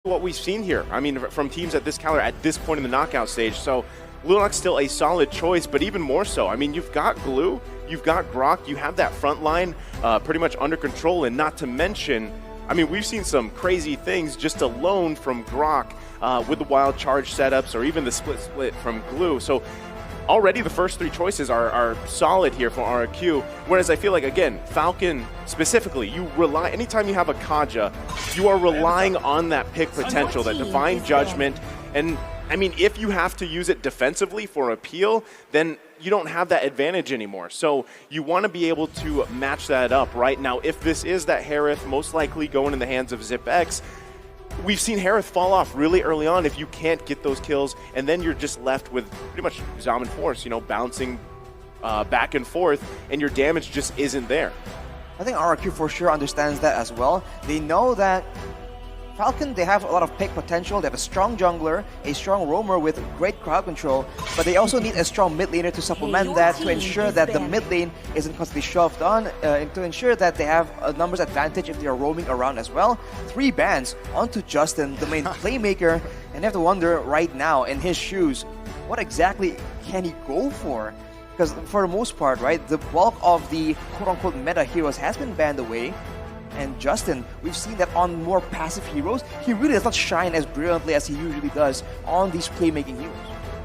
what we've seen here. I mean, from teams at this caliber at this point in the knockout stage. So Lunok's still a solid choice, but even more so. I mean, you've got Glue, you've got Rrq, you have that front line pretty much under control, and not to mention, I mean, we've seen some crazy things just alone from Rrq with the wild charge setups or even the split from Glue. So already the first three choices are solid here for Rrq, whereas I feel like, again, Falcon specifically, you rely, anytime you have a Kaja, you are relying on that pick potential, that divine judgment, and I mean, if you have to use it defensively for a peel, then you don't have that advantage anymore. So you want to be able to match that up, right? Now, if this is that Harith, most likely going in the hands of ZipX, we've seen Harith fall off really early on if you can't get those kills, and then you're just left with pretty much Zaman Force, you know, bouncing back and forth, and your damage just isn't there. I think Rrq for sure understands that as well. They know that Falcon, they have a lot of pick potential. They have a strong jungler, a strong roamer with great crowd control, but they also need a strong mid laner to supplement that, to ensure that the mid lane isn't constantly shoved on, and to ensure that they have a numbers advantage if they are roaming around as well. 3 bans onto Justin, the main playmaker, and you have to wonder right now, in his shoes, what exactly can he go for? Because for the most part, right, the bulk of the quote-unquote meta heroes has been banned away. And Justin, we've seen that on more passive heroes, he really does not shine as brilliantly as he usually does on these playmaking heroes.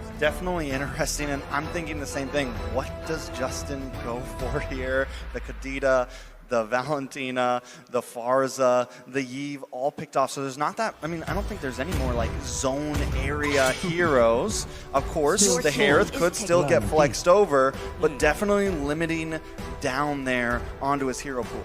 It's definitely interesting, and I'm thinking the same thing. What does Justin go for here? The Kadita, the Valentina, the Farza, the Yve, all picked off. So there's not that, I mean, I don't think there's any more like zone area heroes. Of course, the Harith could still get flexed over, but definitely limiting down there onto his hero pool.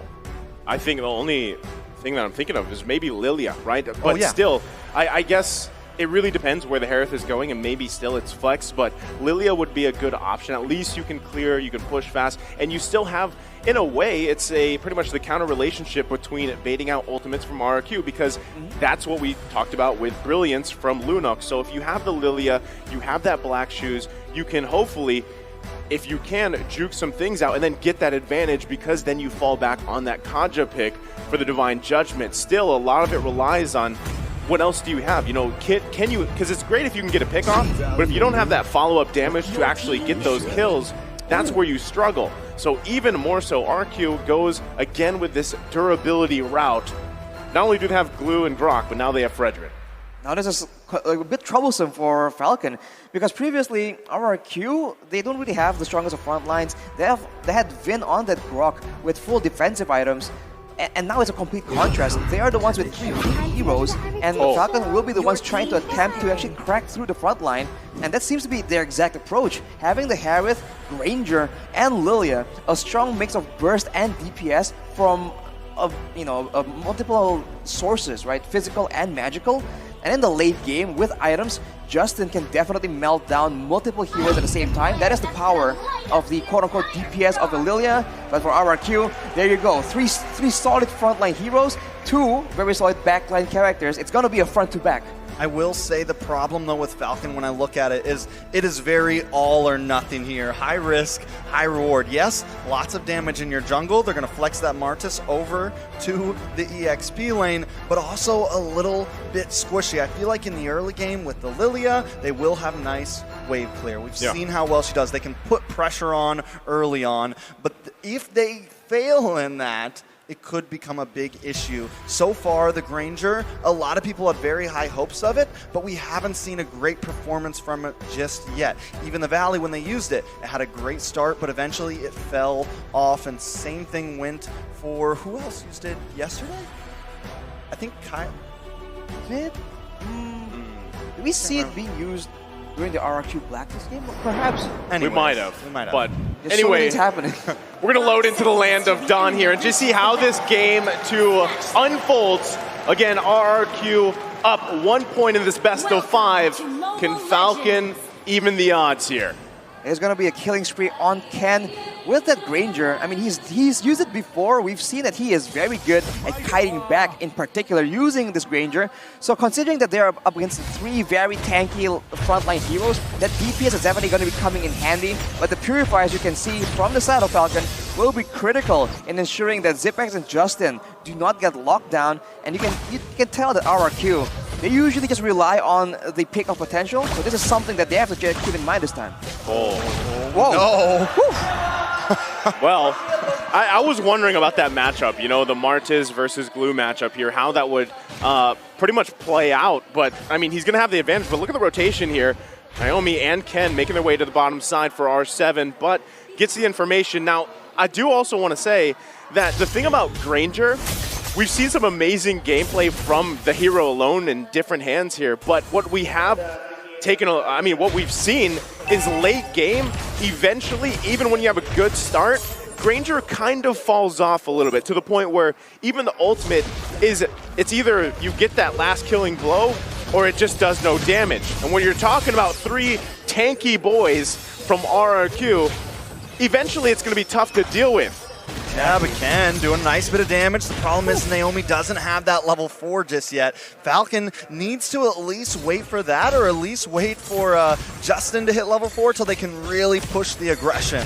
I think the only thing that I'm thinking of is maybe Lilia, right? But still, I guess it really depends where the Harith is going, and maybe still it's flex, but Lilia would be a good option. At least you can clear, you can push fast, and you still have, in a way, it's a pretty much the counter relationship between baiting out ultimates from Rrq, because that's what we talked about with Brilliance from Lunok. So if you have the Lilia, you have that Black Shoes, you can hopefully, if you can, juke some things out and then get that advantage, because then you fall back on that Kaja pick for the Divine Judgment. Still, a lot of it relies on what else do you have? You know, can you, because it's great if you can get a pick off, but if you don't have that follow-up damage to actually get those kills, that's where you struggle. So even more so, Rrq goes again with this durability route. Not only do they have Glue and Rrq, but now they have Frederick. Now this is a bit troublesome for Falcon, because previously Rrq, they don't really have the strongest of front lines. They had Vin on that Rrq with full defensive items, and now it's a complete contrast. They are the ones with 3 heroes, and Falcon will be the ones trying to attempt to actually crack through the front line, and that seems to be their exact approach. Having the Harith, Ranger, and Lilia, a strong mix of burst and DPS from multiple sources, right? Physical and magical. And in the late game, with items, Justin can definitely melt down multiple heroes at the same time. That is the power of the quote-unquote DPS of the Lilia. But for Rrq, there you go. Three solid frontline heroes, 2 very solid backline characters. It's going to be a front-to-back. I will say the problem, though, with Falcon when I look at it is very all or nothing here. High risk, high reward. Yes, lots of damage in your jungle. They're going to flex that Martis over to the EXP lane, but also a little bit squishy. I feel like in the early game with the Lilia, they will have nice wave clear. We've seen how well she does. They can put pressure on early on, but if they fail in that, it could become a big issue. So far, the Granger, a lot of people had very high hopes of it, but we haven't seen a great performance from it just yet. Even the Valley, when they used it, it had a great start, but eventually it fell off, and same thing went for, who else used it yesterday? I think Kyle. Did we see it being used during the Rrq Blacklist game? Perhaps. We might have. But there's anyway, so happening. We're going to load into the land of Dawn here and just see how this game unfolds. Again, Rrq up 1 point in this best of 5. Can Falcon even the odds here? There's going to be a killing spree on Ken with that Granger. I mean, he's used it before. We've seen that he is very good at kiting back, in particular, using this Granger. So considering that they're up against 3 very tanky frontline heroes, that DPS is definitely going to be coming in handy. But the Purifiers, you can see from the side of Falcon, will be critical in ensuring that ZipX and Justin do not get locked down. And you can tell that Rrq, they usually just rely on the pick of potential. So this is something that they have to keep in mind this time. Oh. Whoa. No. Well, I was wondering about that matchup, you know, the Martis versus Glue matchup here, how that would pretty much play out. But, I mean, he's going to have the advantage. But look at the rotation here. Naomi and Ken making their way to the bottom side for R7, but gets the information. Now, I do also want to say that the thing about Granger, we've seen some amazing gameplay from the hero alone in different hands here, but what we have what we've seen is late game, eventually, even when you have a good start, Granger kind of falls off a little bit to the point where even the ultimate it's either you get that last killing blow or it just does no damage. And when you're talking about 3 tanky boys from Rrq, eventually it's going to be tough to deal with. Yeah, but Ken doing a nice bit of damage. The problem is Naomi doesn't have that level 4 just yet. Falcon needs to at least wait for that, or at least wait for Justin to hit level 4 till they can really push the aggression.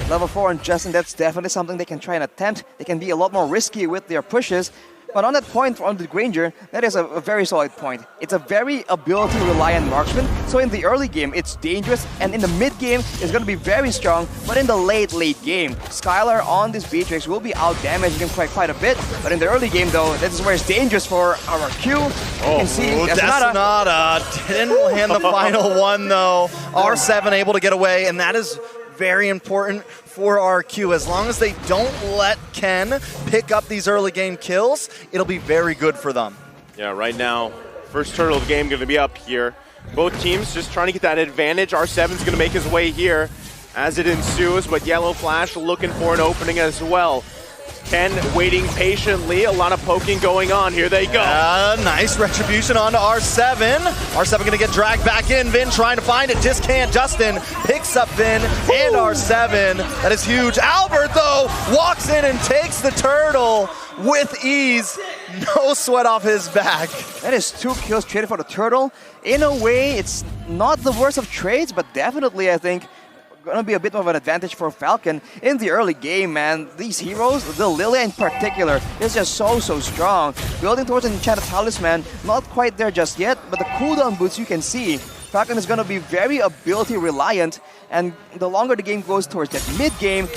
Level 4 and Justin, that's definitely something they can try and attempt. They can be a lot more risky with their pushes. But on that point, on the Granger, that is a very solid point. It's a very ability-reliant marksman. So in the early game, it's dangerous, and in the mid-game, it's going to be very strong. But in the late game, Skylar on this Beatrix will be out-damaging him quite a bit. But in the early game, though, this is where it's dangerous for our Q. You can see Desnada didn't hand the final one, though. R7 able to get away, and that is very important for Rrq. As long as they don't let Ken pick up these early game kills, it'll be very good for them. Yeah, right now, first turtle of the game going to be up here. Both teams just trying to get that advantage. R7's going to make his way here as it ensues, but Yellow Flash looking for an opening as well. Ken waiting patiently, a lot of poking going on. Here they go. Nice retribution onto R7. R7 gonna get dragged back in. Vin trying to find it, just can't. Justin picks up Vin and R7. That is huge. Albert, though, walks in and takes the turtle with ease. No sweat off his back. That is 2 kills traded for the turtle. In a way, it's not the worst of trades, but definitely, I think, gonna be a bit of an advantage for Falcon in the early game, man. These heroes, the Lilia in particular, is just so strong. Building towards an enchanted talisman, not quite there just yet, but the cooldown boots you can see. Falcon is gonna be very ability reliant, and the longer the game goes towards that mid game,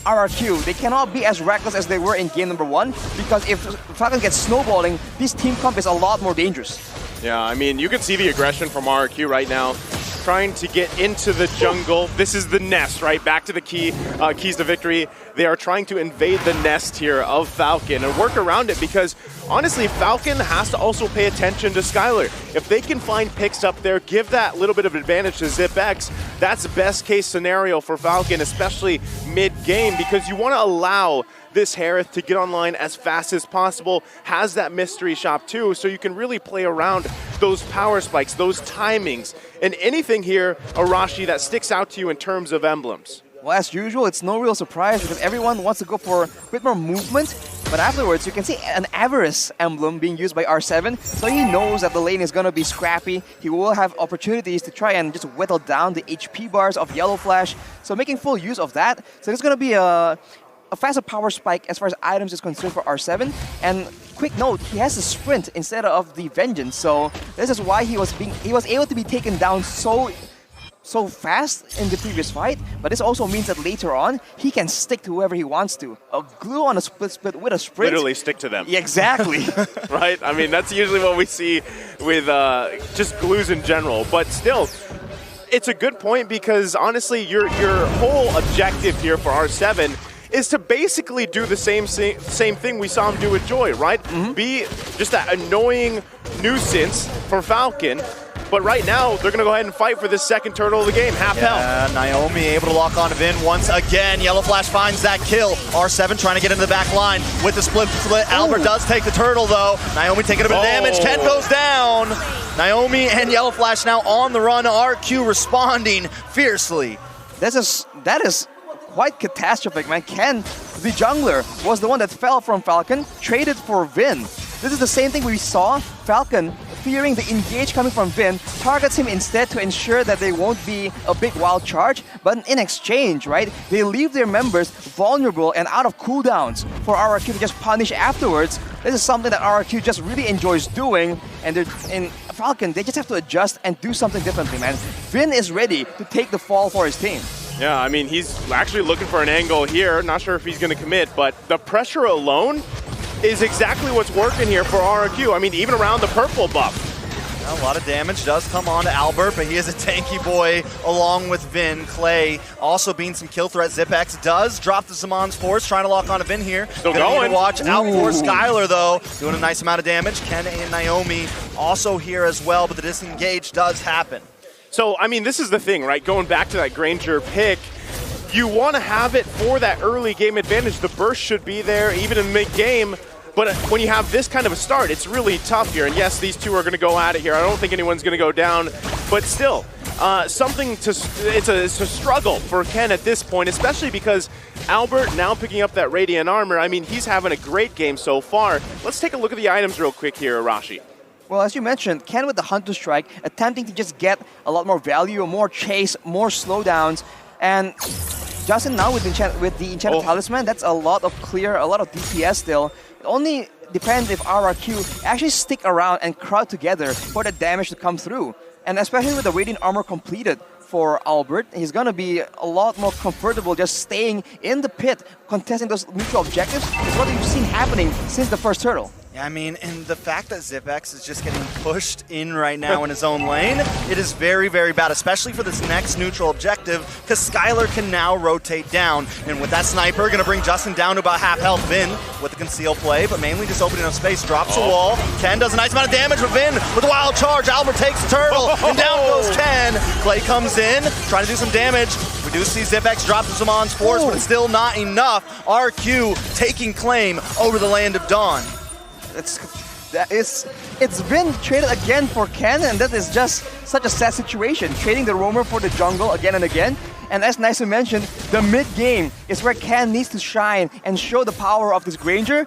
Rrq, they cannot be as reckless as they were in game number 1, because if Falcon gets snowballing, this team comp is a lot more dangerous. Yeah, I mean, you can see the aggression from Rrq right now. Trying to get into the jungle. This is the nest, right? Back to the keys to victory. They are trying to invade the nest here of Falcon and work around it, because honestly, Falcon has to also pay attention to Skylar. If they can find picks up there, give that little bit of advantage to ZipX, that's best case scenario for Falcon, especially mid-game, because you want to allow this Harith to get online as fast as possible, has that mystery shop too, so you can really play around those power spikes, those timings, and anything here, Arashi, that sticks out to you in terms of emblems. Well, as usual, it's no real surprise because everyone wants to go for a bit more movement, but afterwards you can see an Avarice emblem being used by R7, so he knows that the lane is going to be scrappy. He will have opportunities to try and just whittle down the HP bars of Yellow Flash, so making full use of that. So it's going to be a faster power spike as far as items is concerned for R7, and quick note, he has a sprint instead of the Vengeance, so this is why he was able to be taken down so fast in the previous fight, but this also means that later on, he can stick to whoever he wants to. A Glue on a split with a sprint. Literally stick to them. Yeah, exactly. Right? I mean, that's usually what we see with just Glues in general, but still, it's a good point because honestly, your whole objective here for R7 is to basically do the same thing we saw him do with Joy, right? Be just that annoying nuisance for Falcon. But right now, they're going to go ahead and fight for this second turtle of the game, half health. Naomi able to lock on to Vin once again. Yellow Flash finds that kill. R7 trying to get into the back line with the split. Albert does take the turtle, though. Naomi taking a bit of damage. Ken goes down. Naomi and Yellow Flash now on the run. Rrq responding fiercely. That is quite catastrophic, man. Ken, the jungler, was the one that fell from Falcon, traded for Vin. This is the same thing we saw Falcon fearing the engage coming from Vin, targets him instead to ensure that there won't be a big wild charge. But in exchange, right, they leave their members vulnerable and out of cooldowns for Rrq to just punish afterwards. This is something that Rrq just really enjoys doing, and in Falcon, they just have to adjust and do something differently, man. Vin is ready to take the fall for his team. Yeah, I mean, he's actually looking for an angle here. Not sure if he's going to commit, but the pressure alone is exactly what's working here for Rrq. I mean, even around the purple buff. A lot of damage does come on to Albert, but he is a tanky boy along with Vin. Clay also being some kill threat. Zipex does drop the Zaman's Force, trying to lock on to Vin here. Still Gonna going. need to watch out for Skylar, though. Doing a nice amount of damage. Ken and Naomi also here as well, but the disengage does happen. So, I mean, this is the thing, right? Going back to that Granger pick, you want to have it for that early game advantage. The burst should be there, even in mid-game. But when you have this kind of a start, it's really tough here. And yes, these two are going to go at it here. I don't think anyone's going to go down. But still, it's a struggle for Ken at this point, especially because Albert now picking up that Radiant Armor. I mean, he's having a great game so far. Let's take a look at the items real quick here, Rashi. Well, as you mentioned, Ken with the Hunter Strike, attempting to just get a lot more value, more chase, more slowdowns. And Justin now with the Enchanted Talisman, that's a lot of clear, a lot of DPS still. It only depends if Rrq actually stick around and crowd together for the damage to come through. And especially with the Radiant Armor completed for Albert, he's going to be a lot more comfortable just staying in the pit, contesting those mutual objectives. Is what we've seen happening since the first turtle. Yeah, I mean, and the fact that Zipex is just getting pushed in right now in his own lane, it is very, very bad, especially for this next neutral objective, because Skylar can now rotate down. And with that sniper, going to bring Justin down to about half health. Vin with the conceal play, but mainly just opening up space, drops a wall. Ken does a nice amount of damage with Vin with a wild charge. Albert takes the turtle, and down goes Ken. Clay comes in, trying to do some damage. We do see Zipex drop the Zaman's Force, but it's still not enough. Rrq taking claim over the Land of Dawn. It's been traded again for Ken, and that is just such a sad situation. Trading the roamer for the jungle again and again. And as Nysa mentioned, the mid-game is where Ken needs to shine and show the power of this Granger.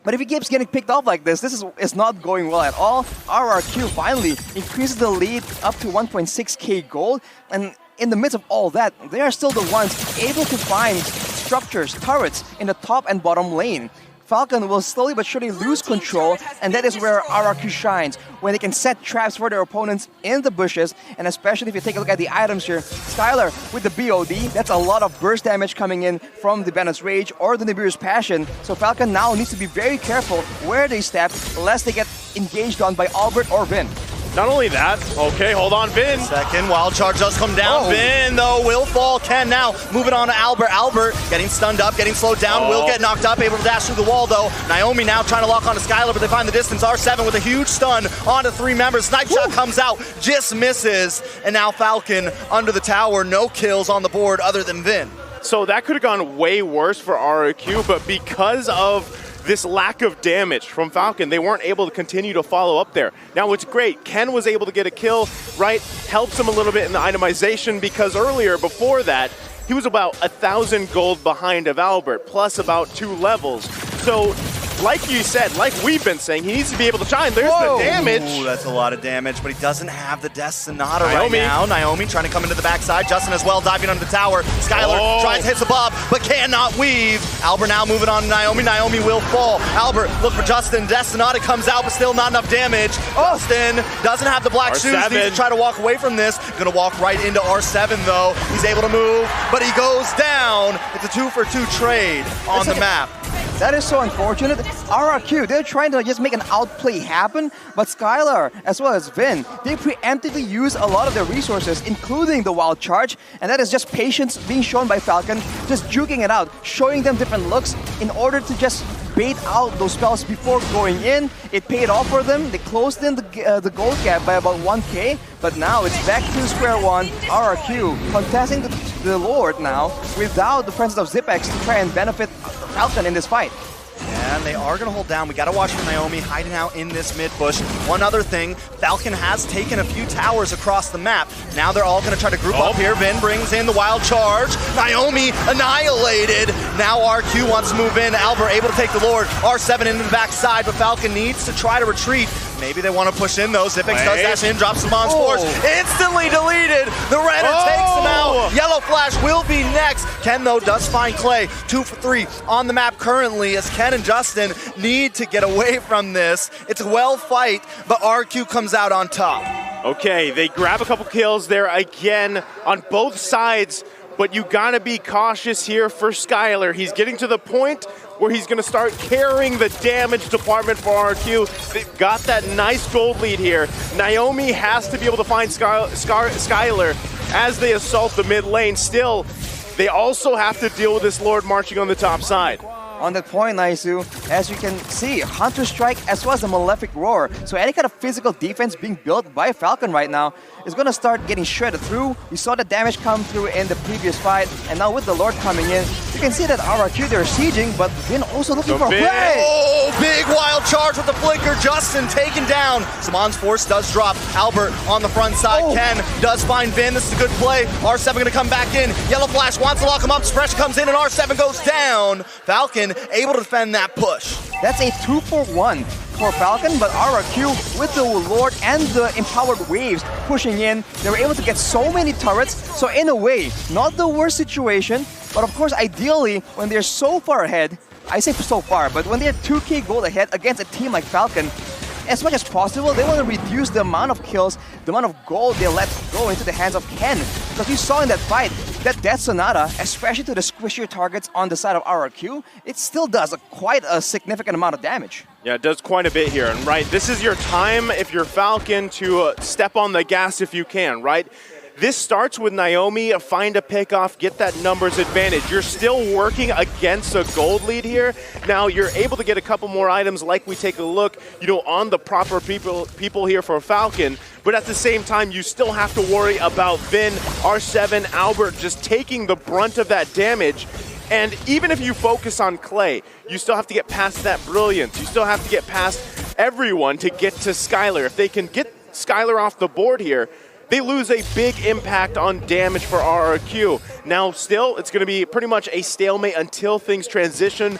But if he keeps getting picked off like this, is not going well at all. Rrq finally increases the lead up to 1.6k gold. And in the midst of all that, they are still the ones able to find structures, turrets in the top and bottom lane. Falcon will slowly but surely lose control, and that is where Rrq shines, when they can set traps for their opponents in the bushes, and especially if you take a look at the items here, Skylar with the BOD, that's a lot of burst damage coming in from the Bandit's Rage or the Nibiru's Passion, so Falcon now needs to be very careful where they step, lest they get engaged on by Albert or Vin. Not only that, okay, hold on, Vin. Second, wild charge does come down. Vin, though, will fall. Ken now moving on to Albert. Albert getting stunned up, getting slowed down, will get knocked up, able to dash through the wall, though. Naomi now trying to lock onto Skylar, but they find the distance. R7 with a huge stun onto three members. Snipe shot comes out, just misses. And now Falcon under the tower, no kills on the board other than Vin. So that could have gone way worse for Rrq, but because of this lack of damage from Falcon, they weren't able to continue to follow up there. Now what's great, Ken was able to get a kill, right? Helps him a little bit in the itemization, because earlier, before that, he was about 1,000 gold behind of Albert, plus about 2 levels. So, like you said, like we've been saying, he needs to be able to shine. There's the damage. Ooh, that's a lot of damage, but he doesn't have the Death Sonata right now. Naomi trying to come into the backside. Justin as well, diving under the tower. Skylar tries to hit above, but cannot weave. Albert now moving on to Naomi. Naomi will fall. Albert, look for Justin. Death Sonata comes out, but still not enough damage. Justin doesn't have the black shoes. Needs to try to walk away from this. Gonna walk right into R7, though. He's able to move, but he goes down. It's a 2-for-2 trade on the map. That is so unfortunate. Rrq, they're trying to just make an outplay happen, but Skylar, as well as Vin, they preemptively use a lot of their resources, including the wild charge, and that is just patience being shown by Falcon, just juking it out, showing them different looks in order to just bait out those spells before going in. It paid off for them. They closed in the gold gap by about 1k, but now it's back to square one. Rrq contesting the Lord now without the presence of Zipex to try and benefit Falcon in this fight. And they are going to hold down. We got to watch for Naomi hiding out in this mid bush. One other thing, Falcon has taken a few towers across the map. Now they're all going to try to group up here. Vin brings in the wild charge. Naomi annihilated. Now Rrq wants to move in. Albert able to take the Lord. R7 into the backside, but Falcon needs to try to retreat. Maybe they want to push in though. Zipex does dash in, drops him on force. Instantly deleted. The Redder takes him out. Yellow Flash will be next. Ken though does find Clay. 2 for 3 on the map currently as Ken and Justin need to get away from this. It's a well fight, but Rrq comes out on top. Okay, they grab a couple kills there again on both sides, but you gotta be cautious here for Skylar. He's getting to the point where he's gonna start carrying the damage department for Rrq. They've got that nice gold lead here. Naomi has to be able to find Skylar as they assault the mid lane. Still, they also have to deal with this Lord marching on the top side. On that point, Naisu, as you can see, Hunter Strike as well as the Malefic Roar. So any kind of physical defense being built by Falcon right now is going to start getting shredded through. We saw the damage come through in the previous fight, and now with the Lord coming in, you can see that Rrq, they're sieging, but Vin also looking for a play. Oh, big wild charge with the flicker. Justin taken down. Samon's force does drop. Albert on the front side. Ken does find Vin. This is a good play. R7 going to come back in. Yellow Flash wants to lock him up. Spresh comes in, and R7 goes down. Falcon able to defend that push. That's a 2-for-1 for Falcon, but Rrq with the Lord and the empowered waves pushing in, they were able to get so many turrets. So in a way, not the worst situation, but of course ideally when they're so far ahead, I say so far, but when they're 2k gold ahead against a team like Falcon, as much as possible, they want to reduce the amount of kills, the amount of gold they let go into the hands of Ken. Because we saw in that fight, that Death Sonata, especially to the squishier targets on the side of Rrq, it still does quite a significant amount of damage. Yeah, it does quite a bit here. And right, this is your time, if you're Falcon, to step on the gas if you can, right? This starts with Naomi, find a pickoff, get that numbers advantage. You're still working against a gold lead here. Now you're able to get a couple more items like we take a look, on the proper people here for Falcon. But at the same time, you still have to worry about Vin, R7, Albert just taking the brunt of that damage. And even if you focus on Clay, you still have to get past that brilliance. You still have to get past everyone to get to Skylar. If they can get Skylar off the board here, they lose a big impact on damage for Rrq. Now still, it's going to be pretty much a stalemate until things transition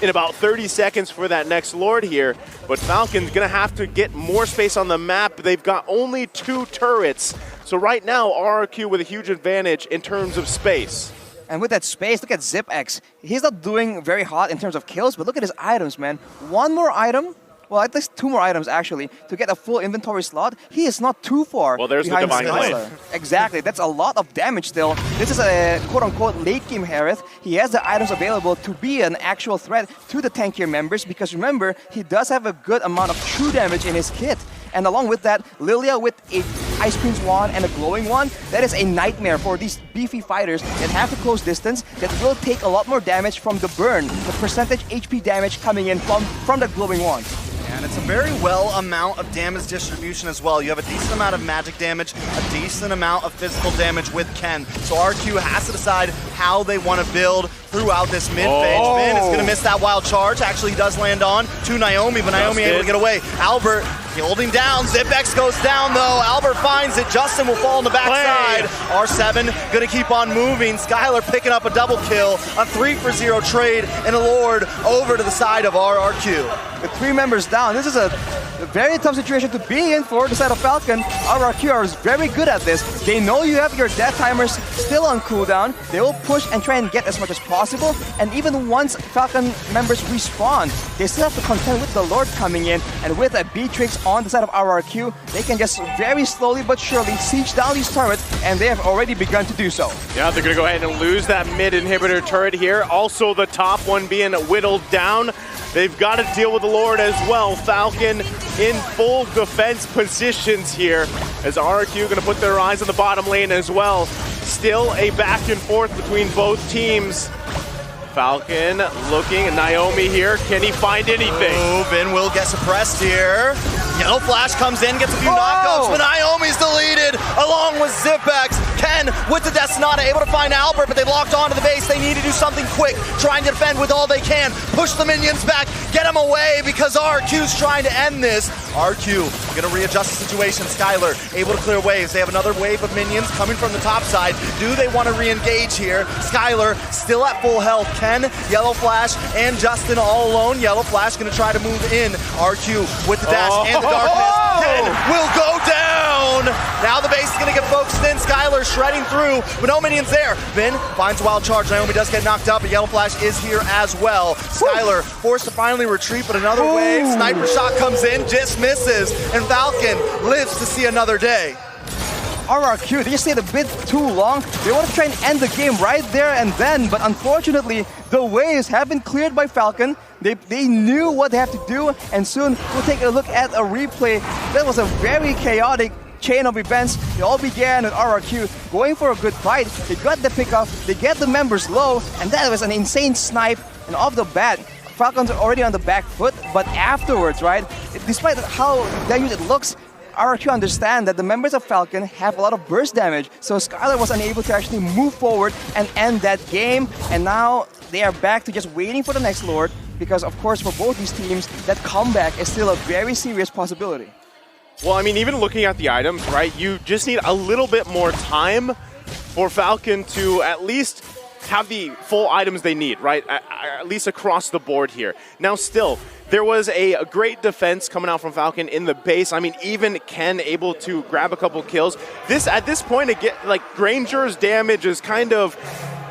in about 30 seconds for that next Lord here. But Falcon's going to have to get more space on the map. They've got only 2 turrets. So right now, Rrq with a huge advantage in terms of space. And with that space, look at Zipex. He's not doing very hot in terms of kills, but look at his items, man. One more item, well, at least 2 more items actually, to get a full inventory slot. He is not too far behind the Divine Skylar. Exactly, that's a lot of damage still. This is a quote-unquote late-game Harith. He has the items available to be an actual threat to the tankier members because remember, he does have a good amount of true damage in his kit. And along with that, Lilia with a Ice Queen's wand and a glowing wand, that is a nightmare for these beefy fighters that have to close distance, that will take a lot more damage from the burn, the percentage HP damage coming in from the glowing wand. And it's a very well amount of damage distribution as well. You have a decent amount of magic damage, a decent amount of physical damage with Ken. So Rrq has to decide how they want to build throughout this mid-phase. Vin is going to miss that wild charge. Actually, he does land on to Naomi, but Naomi able to get away. Albert holding down. Zipex goes down, though. Albert finds it. Justin will fall on the backside. R7 going to keep on moving. Skylar picking up a double kill. A 3-for-0 trade and a Lord over to the side of Rrq. With 3 members down, this is a very tough situation to be in for the side of Falcon. Rrq is very good at this. They know you have your death timers still on cooldown. They will push and try and get as much as possible. And even once Falcon members respawn, they still have to contend with the Lord coming in. And with a Beatrix on the side of Rrq, they can just very slowly but surely siege down these turrets, and they have already begun to do so. Yeah, they're going to go ahead and lose that mid inhibitor turret here. Also the top one being whittled down. They've got to deal with the Lord as well. Falcon in full defense positions here as Rrq going to put their eyes on the bottom lane as well. Still a back and forth between both teams. Falcon looking at Naomi here. Can he find anything? Oh, Vin will get suppressed here. Yellow Flash comes in, gets a few knockouts, but Naomi's deleted along with Zipex. Ken with the Death Sonata able to find Albert, but they locked onto the base. They need to do something quick, trying to defend with all they can. Push the minions back, get them away because Rrq's trying to end this. Rrq going to readjust the situation. Skylar able to clear waves. They have another wave of minions coming from the top side. Do they want to re-engage here? Skylar still at full health. Ken, Yellow Flash, and Justin all alone. Yellow Flash going to try to move in. Rrq with the dash and the darkness. Ken will go down. Now the base is going to get focused in. Skylar shredding through, but no minions there. Vin finds a wild charge. Naomi does get knocked up, but Yellow Flash is here as well. Skylar forced to finally retreat, but another wave. Sniper shot comes in, just misses, and Falcon lives to see another day. Rrq, they just stayed a bit too long. They want to try and end the game right there and then, but unfortunately, the waves have been cleared by Falcon. They knew what they have to do, and soon we'll take a look at a replay. That was a very chaotic chain of events. It all began with Rrq going for a good fight. They got the pickoff, they get the members low, and that was an insane snipe. And off the bat, Falcon's already on the back foot, but afterwards, right, despite how damaged it looks, Rrq understand that the members of Falcon have a lot of burst damage, so Skylar was unable to actually move forward and end that game, and now they are back to just waiting for the next Lord, because of course for both these teams, that comeback is still a very serious possibility. Well, I mean, even looking at the items, right, you just need a little bit more time for Falcon to at least have the full items they need, right, at least across the board here. Now still, there was a great defense coming out from Falcon in the base. I mean, even Ken able to grab a couple kills. At this point, again, like, Granger's damage is kind of,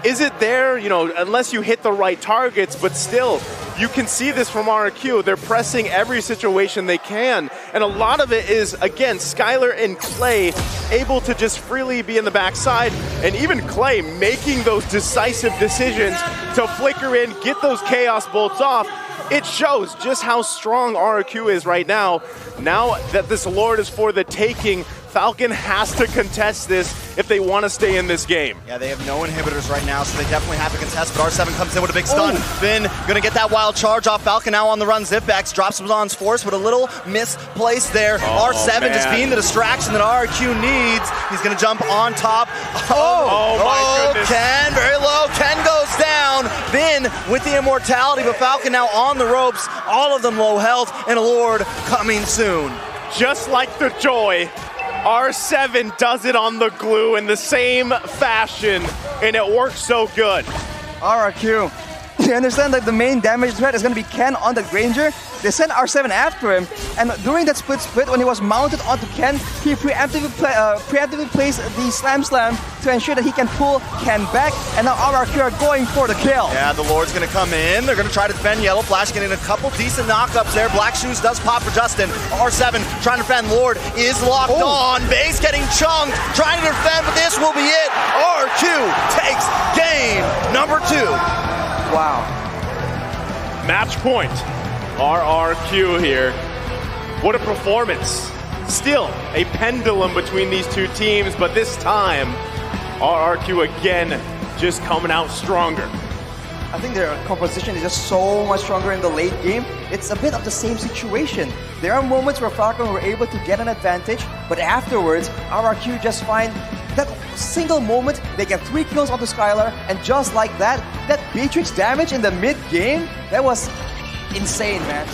is it there? You know, unless you hit the right targets, but still, you can see this from Rrq. They're pressing every situation they can. And a lot of it is, again, Skylar and Clay able to just freely be in the backside, and even Clay making those decisive decisions to flicker in, get those chaos bolts off. It shows just how strong Rrq is right now. Now that this Lord is for the taking, Falcon has to contest this if they want to stay in this game. Yeah, they have no inhibitors right now, so they definitely have to contest, but R7 comes in with a big stun. Finn gonna get that wild charge off. Falcon now on the run. Zipbacks drops him on force, but a little misplaced there. R7 just being the distraction that Rrq needs. He's gonna jump on top. My goodness. Ken, very low. Ken goes down. Vin with the immortality, but Falcon now on the ropes. All of them low health, and a Lord coming soon. Just like the joy, R7 does it on the glue in the same fashion, and it works so good. Rrq, you understand that the main damage threat is going to be Ken on the Granger. They sent R7 after him, and during that split when he was mounted onto Ken, he preemptively placed the Slam to ensure that he can pull Ken back, and now Rrq are going for the kill. Yeah, the Lord's going to come in. They're going to try to defend. Yellow Flash getting a couple decent knockups there. Black Shoes does pop for Justin. R7 trying to defend. Lord is locked on. Base getting chunked, trying to defend, but this will be it. Rrq takes game number 2. Wow. Match point. Rrq here. What a performance. Still a pendulum between these two teams, but this time, Rrq again just coming out stronger. I think their composition is just so much stronger in the late game. It's a bit of the same situation. There are moments where Falcon were able to get an advantage, but afterwards, Rrq just find that single moment, they get 3 kills onto Skylar, and just like that, that Beatrix damage in the mid-game, that was insane, man.